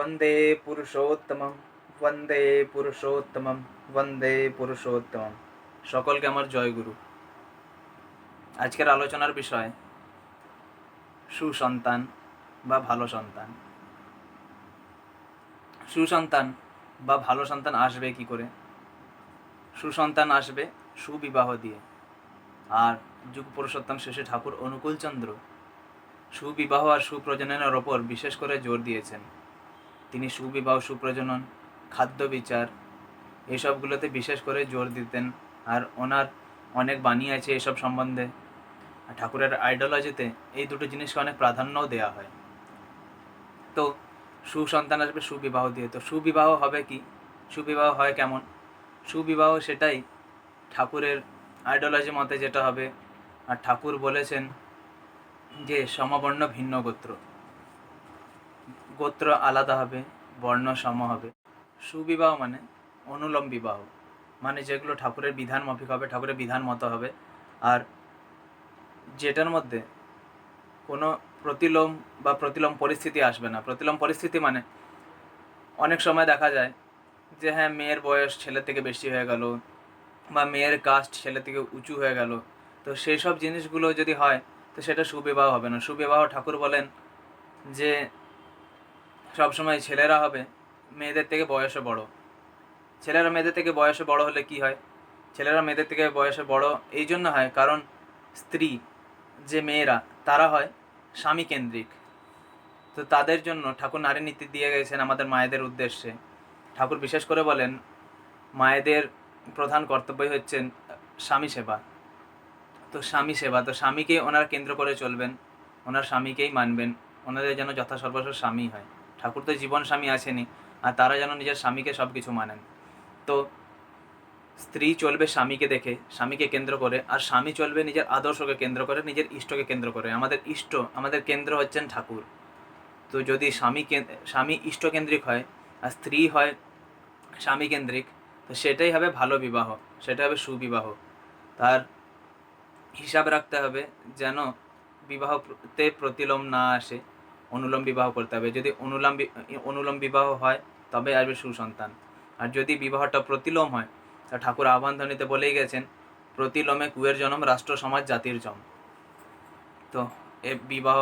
वंदे पुरुषोत्तमम वंदे पुरुषोत्तमम वंदे पुरुषोत्तमम। সকলকে আমার জয় গুরু। আজকের আলোচনার বিষয় সুসন্তান বা ভালো সন্তান। সুসন্তান বা ভালো সন্তান আসবে কি করে? সুসন্তান আসবে সুবিবাহ দিয়ে। আর যুগ পুরুষোত্তম শেষে ঠাকুর অনুকূলচন্দ্র সুবিবাহ আর সুপ্রজননের ওপর বিশেষ করে জোর দিয়েছেন। তিনি সুবিবাহ, সুপ্রজনন, খাদ্য বিচার এসবগুলোতে বিশেষ করে জোর দিতেন। আর ওনার অনেক বাণী আছে এসব সম্বন্ধে। ঠাকুরের আইডিওলজিতে এই দুটো জিনিসকে অনেক প্রাধান্যও দেওয়া হয়। তো সুসন্তান আসবে সুবিবাহ দিয়ে। তো সুবিবাহ হবে কি? সুবিবাহ হয় কেমন? সুবিবাহ সেটাই ঠাকুরের আইডিওলজি মতে যেটা হবে। আর ঠাকুর বলেছেন যে সমবর্ণ ভিন্ন গোত্র, গোত্র আলাদা হবে, বর্ণ সম হবে। সুবিবাহ মানে অনুলোম বিবাহ, মানে যেগুলো ঠাকুরের বিধান মাফিক হবে, ঠাকুরের বিধান মতো হবে। আর যেটার মধ্যে কোনো প্রতিলোম বা প্রতিলোম পরিস্থিতি আসবে না। প্রতিলোম পরিস্থিতি মানে অনেক সময় দেখা যায় যে হ্যাঁ, মেয়ের বয়স ছেলের থেকে বেশি হয়ে গেল বা মেয়ের কাস্ট ছেলের থেকে উঁচু হয়ে গেল। তো সেই সব জিনিসগুলো যদি হয় তো সেটা সুবিবাহ হবে না। সুবিবাহ ঠাকুর বলেন যে সবসময় ছেলেরা হবে মেয়েদের থেকে বয়সে বড়। ছেলেরা মেয়েদের থেকে বয়সে বড় হলে কি হয়? ছেলেরা মেয়েদের থেকে বয়সে বড় এই জন্য হয় কারণ স্ত্রী যে মেয়েরা তারা হয় স্বামী কেন্দ্রিক। তো তাদের জন্য ঠাকুর নারী নীতি দিয়ে গেছেন আমাদের মায়েদের উদ্দেশ্যে। ঠাকুর বিশেষ করে বলেন মায়েদের প্রধান কর্তব্যই হচ্ছেন স্বামী সেবা। তো স্বামী সেবা, তো স্বামীকে ওনারা কেন্দ্র করে চলবেন, ওনার স্বামীকেই মানবেন, ওনাদের যেন যথাসর্বস্ব স্বামী হয়। ঠাকুর তো জীবন স্বামী আছেনই, আর তারা যেন নিজের স্বামীকে সব কিছু মানেন। তো স্ত্রী চলবে স্বামীকে দেখে, স্বামীকে কেন্দ্র করে, আর স্বামী চলবে নিজের আদর্শকে কেন্দ্র করে, নিজের ইষ্টকে কেন্দ্র করে। আমাদের ইষ্ট, আমাদের কেন্দ্র হচ্ছেন ঠাকুর। তো যদি স্বামী ইষ্টকেন্দ্রিক হয় আর স্ত্রী হয় স্বামী কেন্দ্রিক, তো সেটাই হবে ভালো বিবাহ, সেটা হবে সুবিবাহ। তার হিসাব রাখতে হবে যেন বিবাহতে প্রতিলোম না আসে, অনুলোম বিবাহ করতে হবে। যদি অনুলোম বিবাহ হয় তবে আসবে সুসন্তান। আর যদি বিবাহটা প্রতিলোম হয় তা ঠাকুর আহ্বান ধ্বনিতে বলেই গেছেন প্রতিলোমে কুয়ের জনম, রাষ্ট্র সমাজ জাতির জম। তো এ বিবাহ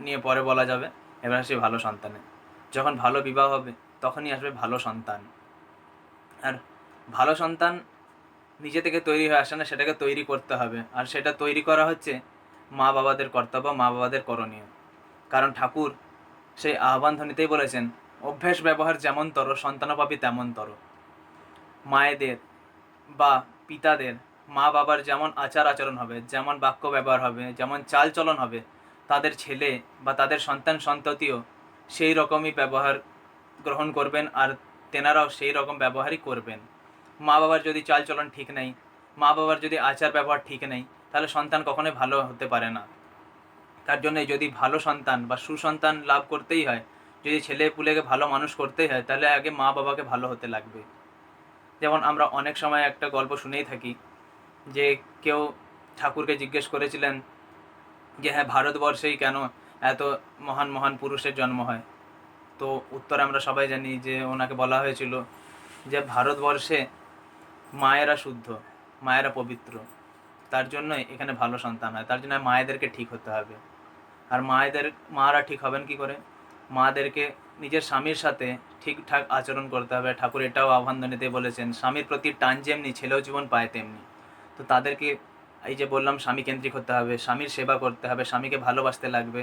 নিয়ে পরে বলা যাবে। এবার আসে ভালো সন্তানে। যখন ভালো বিবাহ হবে তখনই আসবে ভালো সন্তান। আর ভালো সন্তান নিজে থেকে তৈরি হয়ে আসে না, সেটাকে তৈরি করতে হবে। আর সেটা তৈরি করা হচ্ছে মা বাবাদের কর্তব্য, মা বাবাদের করণীয়। কারণ ঠাকুর সেই আহ্বান ধ্বনিতেই বলেছেন অভ্যেস ব্যবহার যেমন তর, সন্তান পাবি তেমন তর। মায়েদের বা পিতাদের, মা বাবার যেমন আচার আচরণ হবে, যেমন বাক্য ব্যবহার হবে, যেমন চাল চলন হবে, তাদের ছেলে বা তাদের সন্তান সন্ততিও সেই রকমই ব্যবহার গ্রহণ করবেন, আর তেনারাও সেই রকম ব্যবহারই করবেন। মা বাবার যদি চাল চলন ঠিক নেই, মা বাবার যদি আচার ব্যবহার ঠিক নেই, তাহলে সন্তান কখনোই ভালো হতে পারে না। তার জন্যই যদি ভালো সন্তান বা সুসন্তান লাভ করতেই হয়, যদি ছেলে পুলেকে ভালো মানুষ করতেই হয়, তাহলে আগে মা বাবাকে ভালো হতে লাগবে। যেমন আমরা অনেক সময় একটা গল্প শুনেই থাকি যে কেউ ঠাকুরকে জিজ্ঞেস করেছিলেন যে হ্যাঁ, ভারতবর্ষেই কেন এত মহান মহান পুরুষের জন্ম হয়? তো উত্তরে আমরা সবাই জানি যে ওনাকে বলা হয়েছিল যে ভারতবর্ষে মায়েরা শুদ্ধ, মায়েরা পবিত্র, তার জন্যই এখানে ভালো সন্তান হয়। তার জন্য মায়েদেরকে ঠিক হতে হবে। আর মারা ঠিক হবেন কি করে? মাদেরকে নিজের স্বামীর সাথে ঠিকঠাক আচরণ করতে হবে। ঠাকুর এটাও আহ্বানধ্বনিতে বলেছেন স্বামীর প্রতি টান যেমনি ছেলেও জীবন পায় তেমনি। তো তাদেরকে এই যে বললাম স্বামী কেন্দ্রিক হতে হবে, স্বামীর সেবা করতে হবে, স্বামীকে ভালোবাসতে লাগবে,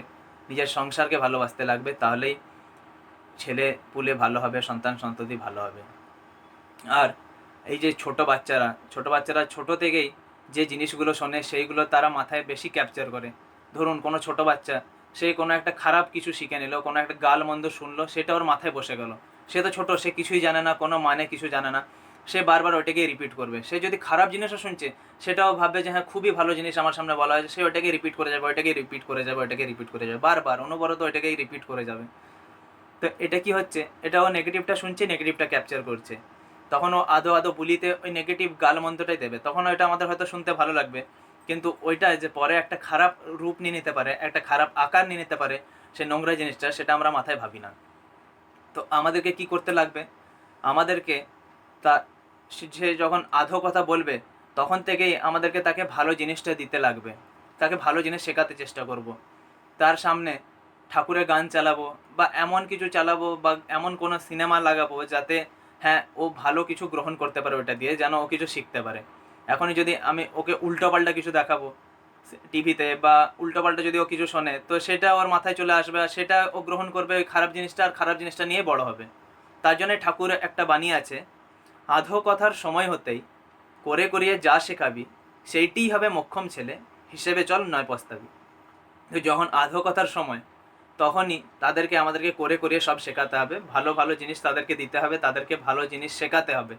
নিজের সংসারকে ভালোবাসতে লাগবে, তাহলেই ছেলে পুলে ভালো হবে, সন্তান সন্ততি ভালো হবে। আর এই যে ছোট বাচ্চারা ছোট থেকেই যে জিনিসগুলো শোনে সেইগুলো তারা মাথায় বেশি ক্যাপচার করে। ধরুন কোনো ছোট বাচ্চা সে কোনো একটা খারাপ কিছু শিখে নিল, কোনো একটা গাল মন্দ শুনলো, সেটা ওর মাথায় বসে গেল। সে তো ছোট, সে কিছুই জানে না, কোনো মানে কিছু জানে না, সে বারবার ওইটাকেই রিপিট করবে। সে যদি খারাপ জিনিসও শুনছে সেটাও ভাববে যে হ্যাঁ, খুবই ভালো জিনিস আমার সামনে বলা হয়েছে, সে ওইটাকে রিপিট করে যাবে, ওইটাকে রিপিট করে যাবে, ওইটাকে রিপিট করে যাবে, বারবার অনবরত ওইটাকেই রিপিট করে যাবে। তো এটা কি হচ্ছে? এটা ও নেগেটিভটা শুনছে, নেগেটিভটা ক্যাপচার করছে। তখন ও আদো আদো বুলিতে ওই নেগেটিভ গালমন্ত্রটাই দেবে। তখন ওইটা আমাদের হয়তো শুনতে ভালো লাগবে, কিন্তু ওইটা যে পরে একটা খারাপ রূপ নিয়ে নিতে পারে, একটা খারাপ আকার নিয়ে নিতে পারে, সে নোংরা জিনিসটা, সেটা আমরা মাথায় ভাবি না। তো আমাদেরকে কি করতে লাগবে, আমাদেরকে তা সে যখন আধো কথা বলবে তখন থেকেই আমাদেরকে তাকে ভালো জিনিসটা দিতে লাগবে, তাকে ভালো জিনিস শেখাতে চেষ্টা করব। তার সামনে ঠাকুরের গান চালাবো বা এমন কিছু চালাবো বা এমন কোনো সিনেমা লাগাবো যাতে হ্যাঁ ও ভালো কিছু গ্রহণ করতে পারে, ওটা দিয়ে যেন ও কিছু শিখতে পারে। এখনই যদি আমি ওকে উল্টোপাল্টা কিছু দেখাবো টিভিতে বা উল্টোপাল্টা যদি ও কিছু শোনে, তো সেটা ওর মাথায় চলে আসবে আর সেটা ও গ্রহণ করবে ওই খারাপ জিনিসটা, আর খারাপ জিনিসটা নিয়ে বড় হবে। তার জন্য ঠাকুর একটা বাণী আছে, আধো কথার সময় হতেই করে করিয়ে যা শেখাবি সেইটিই হবে মোক্ষম ছেলে, হিসেবে চল নয় পস্তাবি। তো যখন আধো কথার সময় তখনই আমাদেরকে করে করিয়ে সব শেখাতে হবে, ভালো ভালো জিনিস তাদেরকে দিতে হবে, তাদেরকে ভালো জিনিস শেখাতে হবে,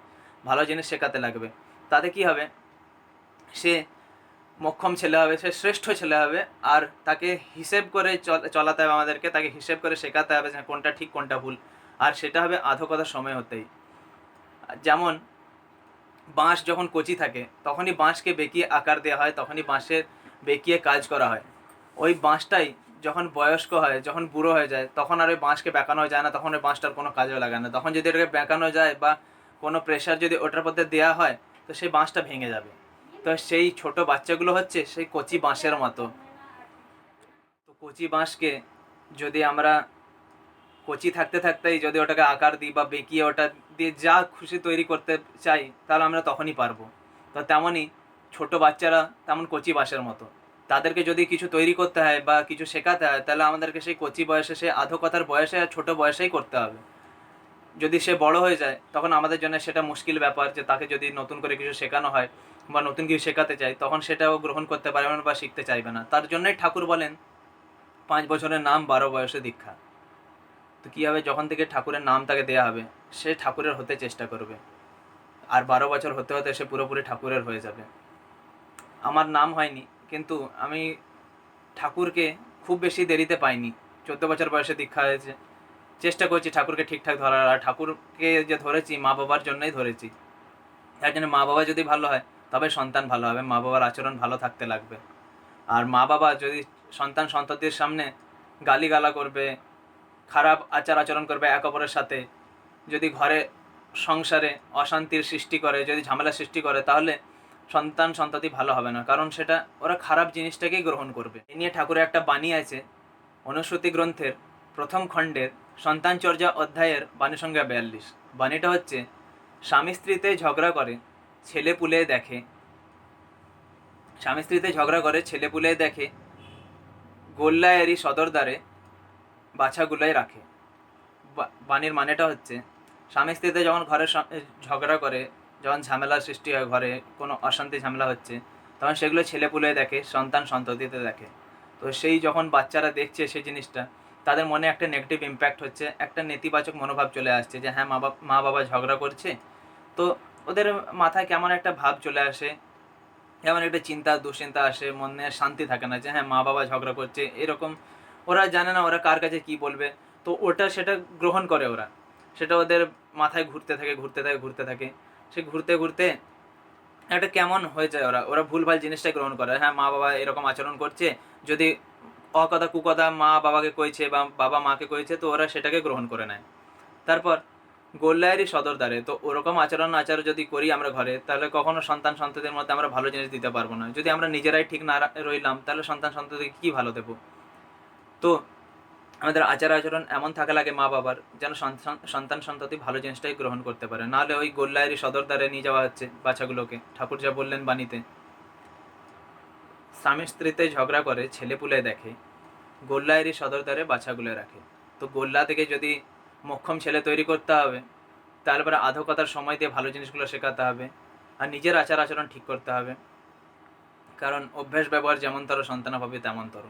ভালো জিনিস শেখাতে লাগবে। তাতে কি হবে, সে মোক্ষম ছেলে হবে, সে শ্রেষ্ঠ ছেলে হবে। আর তাকে হিসেব করে চলাতে হবে, আমাদেরকে তাকে হিসেব করে শেখাতে হবে যে কোনটা ঠিক কোনটা ভুল। আর সেটা হবে আধো কথার সময় হতেই। যেমন বাঁশ যখন কচি থাকে তখনই বাঁশকে বেঁকিয়ে আকার দেওয়া হয়, তখনই বাঁশের বেঁকিয়ে কাজ করা হয়। ওই বাঁশটাই যখন বয়স্ক হয়, যখন বুড়ো হয়ে যায়, তখন আর ওই বাঁশকে বেঁকানো যায় না, তখন ওই বাঁশটার কোনো কাজেও লাগে না। তখন যদি এটাকে বেঁকানো যায় বা কোনো প্রেশার যদি ওটার মধ্যে দেওয়া হয়, তো সেই বাঁশটা ভেঙে যাবে। তো সেই ছোট বাচ্চাগুলো হচ্ছে সেই কচি বাঁশের মতো। তো কচি বাঁশকে যদি আমরা কচি থাকতে থাকতেই যদি ওটাকে আকার দিই বা বেঁকিয়ে ওটা দিয়ে যা খুশি তৈরি করতে চাই, তাহলে আমরা তখনই পারবো। তো তেমনই ছোট বাচ্চারা তেমন কচি বাঁশের মতো, তাদেরকে যদি কিছু তৈরি করতে হয় বা কিছু শেখাতে হয়, তাহলে আমাদেরকে সেই কচি বয়সে, সেই আধো কথার বয়সে আর ছোটো বয়সেই করতে হবে। যদি সে বড় হয়ে যায় তখন আমাদের জন্য সেটা মুশকিল ব্যাপার, যে তাকে যদি নতুন করে কিছু শেখানো হয় বা নতুন কিছু শেখাতে চাই, তখন সেটাও গ্রহণ করতে পারবে না বা শিখতে চাইবে না। তার জন্যই ঠাকুর বলেন 5 বছরের নাম 12 বয়সে দীক্ষা। তো কী হবে, যখন থেকে ঠাকুরের নাম তাকে দেওয়া হবে সে ঠাকুরের হতে চেষ্টা করবে, আর 12 বছর হতে হতে সে পুরোপুরি ঠাকুরের হয়ে যাবে। আমার নাম হয়নি, কিন্তু আমি ঠাকুরকে খুব বেশি দেরিতে পাইনি, 14 বছর বয়সে দীক্ষা হয়েছে। চেষ্টা করছি ঠাকুরকে ঠিকঠাক ধরার, আর ঠাকুরকে যে ধরেছি মা বাবার জন্যই ধরেছি। তার জন্য মা বাবা যদি ভালো হয় তবে সন্তান ভালো হবে, মা বাবার আচরণ ভালো থাকতে লাগবে। আর মা বাবা যদি সন্তান সন্ততির সামনে গালিগালা করবে, খারাপ আচার আচরণ করবে এক অপরের সাথে, যদি ঘরে সংসারে অশান্তির সৃষ্টি করে, যদি ঝামেলা সৃষ্টি করে, তাহলে সন্তান সন্ততি ভালো হবে না, কারণ সেটা ওরা খারাপ জিনিসটাকেই গ্রহণ করবে। এ নিয়ে ঠাকুরের একটা বাণী আছে, অনুশ্রুতি গ্রন্থের প্রথম খণ্ডের সন্তানচর্যা অধ্যায়ের বাণী সংখ্যা 42। বাণীটা হচ্ছে, স্বামী স্ত্রীতে ঝগড়া করে ছেলে পুলে দেখে, স্বামী স্ত্রীতে ঝগড়া করে ছেলে পুলে দেখে, গোল্লায়েরই সদর দ্বারে বাছাগুলাই রাখে। বাণীর মানেটা হচ্ছে, স্বামী স্ত্রীতে যখন ঘরে ঝগড়া করে, যখন ঝামেলার সৃষ্টি হয়, ঘরে কোনো অশান্তি ঝামেলা হচ্ছে, তখন সেগুলো ছেলেপুলে দেখে, সন্তান সন্ততিতে দেখে। তো সেই যখন বাচ্চারা দেখছে সেই জিনিসটা, তাদের মনে একটা নেগেটিভ ইম্প্যাক্ট হচ্ছে, একটা নেতিবাচক মনোভাব চলে আসছে যে হ্যাঁ মা বাবা ঝগড়া করছে। তো ওদের মাথায় কেমন একটা ভাব চলে আসে, কেমন একটা চিন্তা দুশ্চিন্তা আসে, মনে শান্তি থাকে না যে হ্যাঁ মা বাবা ঝগড়া করছে এরকম। ওরা জানে না ওরা কার কাছে কি বলবে, তো সেটা গ্রহণ করে ওরা, সেটা ওদের মাথায় ঘুরতে থাকে ঘুরতে থাকে ঘুরতে থাকে। সে ঘুরতে ঘুরতে একটা কেমন হয়ে যায়, ওরা ভুলভাল জিনিসটাই গ্রহণ করে। হ্যাঁ মা বাবা এরকম আচরণ করছে, যদি অকথা কুকথা মা বাবাকে কইছে বা বাবা মাকে কইছে, তো ওরা সেটাকে গ্রহণ করে নেয়। তারপর গোল্লায়েরই সদর দ্বারে, তো ওরকম আচার যদি করি আমরা ঘরে, তাহলে কখনো সন্তান সন্ততির মধ্যে আমরা ভালো জিনিস দিতে পারবো না। যদি আমরা নিজেরাই ঠিক না রইলাম, তাহলে সন্তান সন্ততিকে কী ভালো দেবো। তো আমাদের আচরণ এমন থাকা লাগে মা বাবার, যেন সন্তান সন্ততি ভালো জিনিসটাই গ্রহণ করতে পারে। নাহলে ওই গোল্লায়েরই সদর দ্বারে নিয়ে যাওয়া হচ্ছে বাচ্চাগুলোকে। ঠাকুর যা বললেন বাণীতে, স্বামী স্ত্রীতে ঝগড়া করে ছেলে পুলে দেখে, গোল্লায়েরই সদর দ্বারে বাচ্চাগুলো রাখে। তো গোল্লা থেকে যদি মোক্ষম ছেলে তৈরি করতে হবে, তারপরে আধো কথার সময় দিয়ে ভালো জিনিসগুলো শেখাতে হবে, আর নিজের আচরণ ঠিক করতে হবে, কারণ অভ্যাস ব্যবহার যেমন তর সন্তানাভাবে তেমন তর।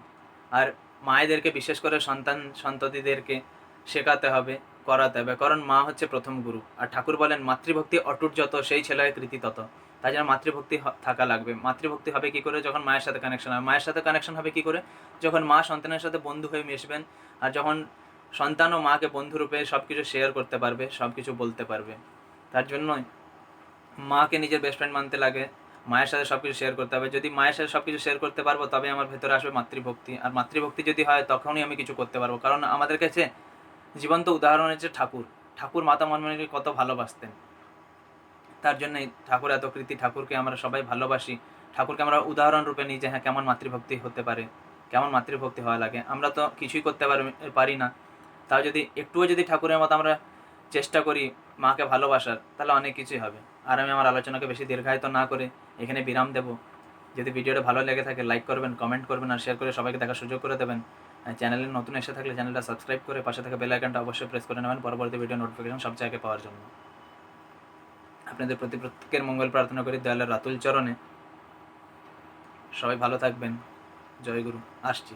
আর মায়েদেরকে বিশেষ করে সন্তান সন্ততিদেরকে শেখাতে হবে, করাতে হবে, কারণ মা হচ্ছে প্রথম গুরু। আর ঠাকুর বলেন, মাতৃভক্তি অটুট যত সেই ছেলের কৃতি তত। তাই জন্য মাতৃভক্তি থাকা লাগবে। মাতৃভক্তি হবে কী করে, যখন মায়ের সাথে কানেকশন হবে। মায়ের সাথে কানেকশন হবে কী করে, যখন মা সন্তানের সাথে বন্ধু হয়ে মিশবেন, আর যখন সন্তানও মাকে বন্ধুরূপে সব কিছু শেয়ার করতে পারবে, সব কিছু বলতে পারবে। তার জন্যই মাকে নিজের বেস্ট ফ্রেন্ড মানতে লাগে, মায়ের সাথে সব কিছু শেয়ার করতে হবে। যদি মায়ের সাথে সব কিছু শেয়ার করতে পারবো, তবে আমার ভেতরে আসবে মাতৃভক্তি। আর মাতৃভক্তি যদি হয়, তখনই আমি কিছু করতে পারবো। কারণ আমাদের কাছে জীবন্ত উদাহরণ হচ্ছে ঠাকুর। ঠাকুর মাতা মনমোহিনীকে কত ভালোবাসতেন, তার জন্যই ঠাকুর এত কৃতি। ঠাকুরকে আমরা সবাই ভালোবাসি, ঠাকুরকে আমরা উদাহরণ রূপে নিই যে হ্যাঁ কেমন মাতৃভক্তি হতে পারে, কেমন মাতৃভক্তি হওয়া লাগে। আমরা তো কিছুই করতে পারি না, তাও যদি একটুও যদি ঠাকুরের মতো আমরা চেষ্টা করি মাকে ভালোবাসার, তাহলে অনেক কিছুই হবে। আর আমি আমার আলোচনাকে বেশি দীর্ঘায়িত না করে এখানে বিরাম দেব। যদি ভিডিওটা ভালো লেগে থাকে লাইক করবেন, কমেন্ট করবেন আর শেয়ার করে সবাইকে দেখার সুযোগ করে দেবেন। চ্যানেলে নতুন এসে থাকলে চ্যানেলটা সাবস্ক্রাইব করে পাশে থাকা বেল আইকনটা অবশ্যই প্রেস করে নেবেন পরবর্তী ভিডিও নোটিফিকেশন সবচেয়ে আগে পাওয়ার জন্য। আপনাদের প্রতি প্রত্যেকের মঙ্গল প্রার্থনা করি দয়ালের রাতুল চরণে। সবাই ভালো থাকবেন। জয় গুরু। আসছি।